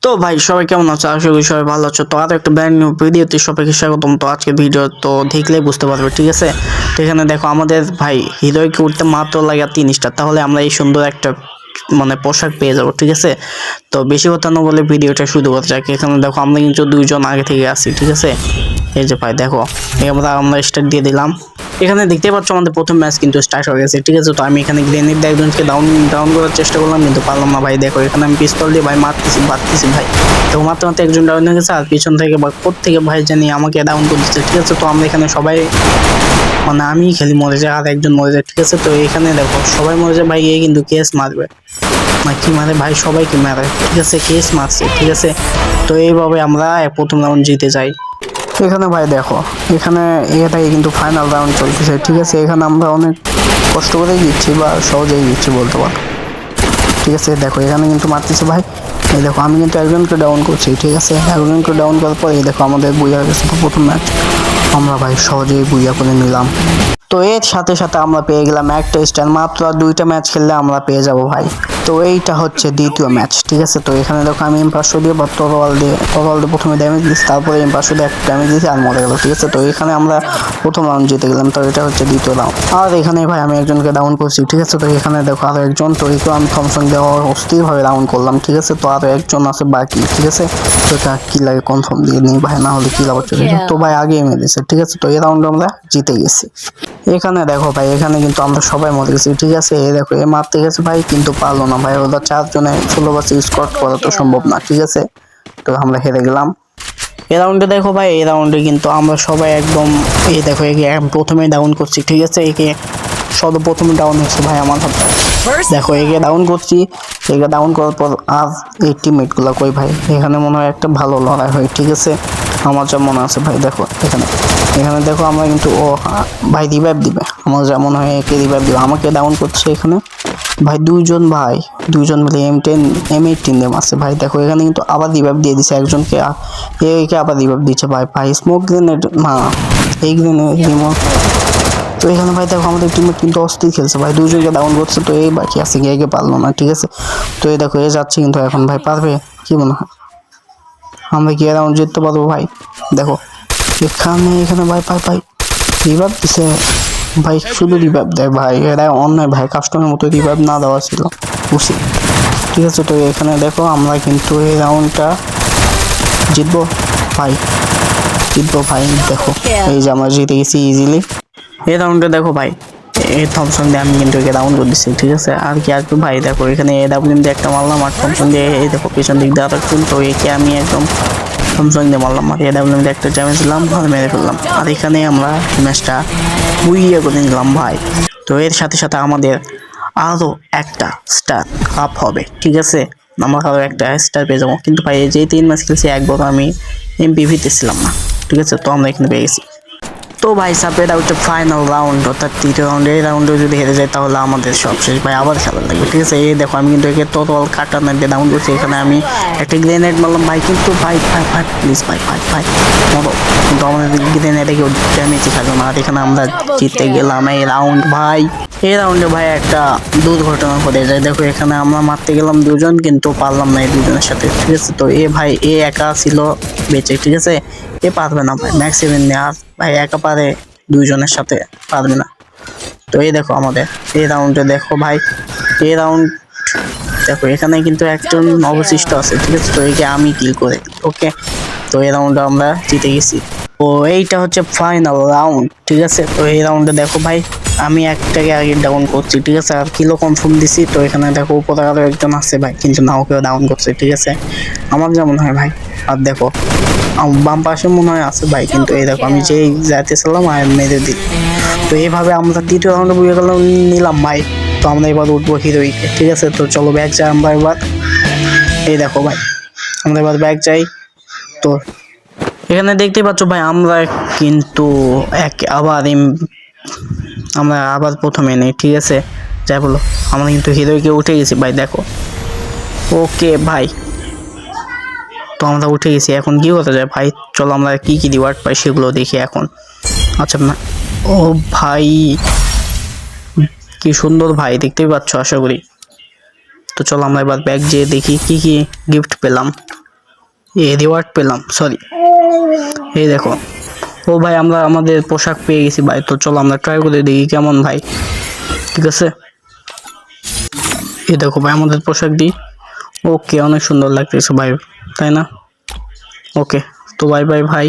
তো ভাই সবাই কেমন আছো? আশা করি সবাই ভালো আছো। তো আর একটা ব্র্যান্ড নিউ ভিডিওতে সবাইকে স্বাগতম। তো আজকে ভিডিও তো দেখলেই বুঝতে পারবে, ঠিক আছে? তো এখানে দেখো আমাদের ভাই হিরোইকে উঠতে মাত্র লাগে 3 স্টার, তাহলে আমরা এই সুন্দর একটা পোশাক পেয়ে যাবো, ঠিক আছে? তো বেশি কথা না বলে ভিডিওটা শুরু করা যাক। এখানে দেখো আমরা কিন্তু দুইজন আগে থেকে আছি, ঠিক আছে? এই যে ভাই দেখো, আমরা স্টার্ট দিয়ে দিলাম। এখানে দেখতে পাচ্ছ আমাদের প্রথম ম্যাচ কিন্তু স্টার্ট হয়ে গেছে, ঠিক আছে? তো আমি এখানে গ্রেনেড দিয়ে একজনকে ডাউন করার চেষ্টা করলাম, কিন্তু পারলাম না ভাই। দেখো এখানে আমি পিস্তল দিয়ে ভাই মারতেছি ভাই। তো মারতে মারতে একজন ডাউন হয়ে গেছে, আর পিছন থেকে বা থেকে ভাই জানি আমাকে ডাউন করে দিচ্ছে, ঠিক আছে? তো আমরা এখানে সবাই আমি খালি মরে যায় আর একজন মরে যায়, ঠিক আছে? তো এখানে দেখো সবাই মরে যায় ভাই, কিন্তু কেস মারবে না, কি মারে ভাই, সবাইকে মারে, ঠিক আছে? কেস মারছে, ঠিক আছে? তো এইভাবে আমরা প্রথম রাউন্ড জিতে যাই। এখানে ভাই দেখো, এখানে এটাই কিন্তু ফাইনাল রাউন্ড চলতেছে, ঠিক আছে? এখানে আমরা অনেক কষ্ট করেই জিতছি বা সহজেই জিতছি বলতে পারো, ঠিক আছে? দেখো এখানে কিন্তু মারতেছে ভাই। এই দেখো আমি কিন্তু একজনকে ডাউন করছি, ঠিক আছে? একজনকে ডাউন করার পর এই দেখো আমাদের বুইয়া হয়ে গেছে প্রথম ম্যাচ, আমরা ভাই সহজেই বুইয়া করে নিলাম। তো এর সাথে সাথে আমরা পেয়ে গেলাম একটা স্টার, মাত্র 2টা ম্যাচ খেললে আমরা পেয়ে যাব ভাই। তো এইটা হচ্ছে দ্বিতীয় ম্যাচ, ঠিক আছে? তো এখানে দেখো আমি M500 দিয়ে বা তরোয়াল দিয়ে প্রথমে ড্যামেজ দিচ্ছি, তারপরে M500 দিয়ে একটা ড্যামেজ দিয়েছি আর মরে গেল, ঠিক আছে? তো এখানে আমরা প্রথম রাউন্ড জিতে গেলাম। তো এটা হচ্ছে দ্বিতীয় রাউন্ড, আর এখানে ভাই আমি একজনকে ডাউন করছি, ঠিক আছে? তো এখানে দেখো আরো একজন, তো একেও আমি থমসন দেওয়া অস্থিরভাবে ডাউন করলাম, ঠিক আছে? তো আরো একজন আছে বাকি, ঠিক আছে? তো এটা কি লাগে কনফার্ম দিয়ে নিই ভাই, না হলে কি লাভ হচ্ছে। তো ভাই আগে এমে দিয়েছে, ঠিক আছে? তো এই রাউন্ড আমরা জিতে গেছি। এখানে দেখো ভাই, এখানে কিন্তু আমরা সবাই মরে গেছি, ঠিক আছে? এই দেখো এ মারতে গেছে ভাই, কিন্তু পারলো না ভাই, ওরা 4 জনে 16 বাসে স্কোয়াড করা তো সম্ভব না, ঠিক আছে? তো আমরা হেরে গেলাম। এই রাউন্ডে দেখো ভাই, এই রাউন্ডে কিন্তু আমরা সবাই একদম, এই দেখো একে প্রথমে ডাউন করছি, ঠিক আছে? একে সর্বপ্রথমে ডাউন হচ্ছে ভাই আমার হাতে। দেখো একে ডাউন করছি, একে ডাউন করার পর আর এই টিমমেট গুলা কই ভাই? এখানে মনে হয় একটা ভালো লড়াই হয়, ঠিক আছে? আমার যা মনে আছে ভাই, দেখো এখানে এখানে দেখো আমরা কিন্তু ভাই রিভাইভ দিবে, আমার যা মনে হয় একে রিভাইভ দিবে, আমাকে ডাউন করছে এখানে ভাই। দুইজন মিলে M18 দিয়ে মারছে ভাই। দেখো এখানে কিন্তু আবার রিভাইভ দিয়ে দিছে একজনকে, একে আবার রিভাইভ দিচ্ছে ভাই স্মোক গ্রেনেড না, এই গ্রেনেড রিমোট। তো এখানে ভাই দেখো আমাদের টিমে কিন্তু অস্থির খেলছে ভাই, দুজনকে ডাউন করছে। তো এই বাকি আছে, একে পারলো না, ঠিক আছে? তো এই দেখো এ যাচ্ছে কিন্তু এখন ভাই, পারবে কি মনে হয়? আমরা কি রাউন্ড জিততে পারবো ভাই? দেখো এখানে ভাই রিভাইভ দিছে ভাই, শুধু রিভাইভ দেয় ভাই, এরা অন্যায় ভাই, কাস্টমের মতো রিভাইভ না দেওয়া ছিল উচিত, ঠিক আছে? তো এখানে দেখো আমরা কিন্তু এই রাউন্ডটা জিতবো ভাই, দেখো এই যে আমরা জিতে গেছি ইজিলি। এই রাউন্ডে দেখো ভাই, এই থমসন দিয়ে আমি কিন্তু একে ডাউন করে দিচ্ছি, ঠিক আছে? আর কি আসবে ভাই? দেখো এখানে AW দিয়ে একটা মারলাম, আর থমসন দিয়ে এই দেখো পিছন দিক দিয়ে আরেকজন, তো একে আমি একদম থমসন দিয়ে মারলাম, আর AW দিয়ে একটা ড্যামেজ দিলাম আর মেরে ফেললাম, আর এখানে আমরা ম্যাচটা বুইয়ে করে নিলাম ভাই। তো এর সাথে সাথে আমাদের আরো একটা স্টার আপ হবে, ঠিক আছে? আমরা আরো একটা স্টার পেয়ে যাবো, কিন্তু ভাই এই যে 3 ম্যাচ খেলছি একবার আমি MVP-তে ছিলাম না, ঠিক আছে? তো আমরা এখানে পেয়ে গেছি। তো ভাই সাহেব এটা হচ্ছে ফাইনাল রাউন্ড, অর্থাৎ 3য় রাউন্ড। এই রাউন্ডে যদি হেরে যায় তাহলে আমাদের সব শেষ ভাই, আবার খেলা লাগবে, ঠিক আছে? এই দেখো আমি কিন্তু একে টোটাল কাটার দিয়ে ডাউন করছি, এখানে আমি একটা গ্রেনেড মারলাম ভাই, কিন্তু ভাই প্লিজ ভাই মরো, কিন্তু আমাদের গ্রেনেডে কেউ ড্যামেজই খাবে না, আর এখানে আমরা জিতে গেলাম এই রাউন্ড ভাই। এই রাউন্ডে ভাই একটা দুর্ঘটনা ঘটে যায়, দেখো এখানে আমরা মারতে গেলাম দুজন, কিন্তু পারলাম না এই দুজনের সাথে, ঠিক আছে? তো ভাই একা ছিল বেঁচে, ঠিক আছে? এ পারবে না ভাই, ম্যাক্সিমাম আর ভাই একা পারে, দুইজনের সাথে পারবে না। তো এই দেখো আমাদের এই রাউন্ডে দেখো ভাই, এই রাউন্ড দেখো এখানে কিন্তু একজন অবশিষ্ট আছে, ঠিক আছে? তো একে আমি কিল করে, ওকে? তো এই রাউন্ডে আমরা জিতে গেছি। তো এইটা হচ্ছে ফাইনাল রাউন্ড, ঠিক আছে? তো এই রাউন্ডে দেখো ভাই আমি একটাকে আগে ডাউন করছি, ঠিক আছে? আর কিলো কনফার্ম দিছি। তো এখানে দেখো উপরে আরো একজন আছে ভাই, কিন্তু নাও কেউ ডাউন করছে, ঠিক আছে? আমার যেমন হয় ভাই। আর দেখো বাম পাশে মনে হয় আছে ভাই, কিন্তু এই দেখো আমি যেই যাইতেছিলাম আর মেরে দিই। তো এইভাবে আমরা 3য় রাউন্ডে বুঝে গেলাম নিলাম ভাই। তো আমরা এবার উঠবো হিরোইকে, ঠিক আছে? তো চলো ব্যাগ যাই আমরা এবার। এই দেখো ভাই আমরা এবার ব্যাগ যাই। তো এখানে দেখতে পাচ্ছ ভাই আমরা কিন্তু আমরা আবার প্রথমে নেই, ঠিক আছে? যাই বলো আমরা কিন্তু হিরোইকে উঠে গেছি ভাই, দেখো। ওকে ভাই, তো আমরা উঠে গেছি, এখন কি করতে যায় ভাই? চলো আমরা কি কি রিওয়ার্ড পাই সেগুলো দেখি এখন। আচ্ছা না, ও ভাই কি সুন্দর ভাই, দেখতেই পাচ্ছ আশা করি। তো চলো আমরা এবার ব্যাগ যেয়ে দেখি কি কি গিফট পেলাম। রিওয়ার্ড পেলাম, সরি। এই দেখো, ও ভাই আমরা আমাদের পোশাক পেয়ে গেছি ভাই। তো চলো আমরা ট্রাই করে দেখি কেমন ভাই। ঠিক আছে, এই দেখো ভাই আমাদের পোশাক দিই। ওকে, অনেক সুন্দর লাগতেছে ভাই, তাই না? ওকে, তো বাই বাই ভাই।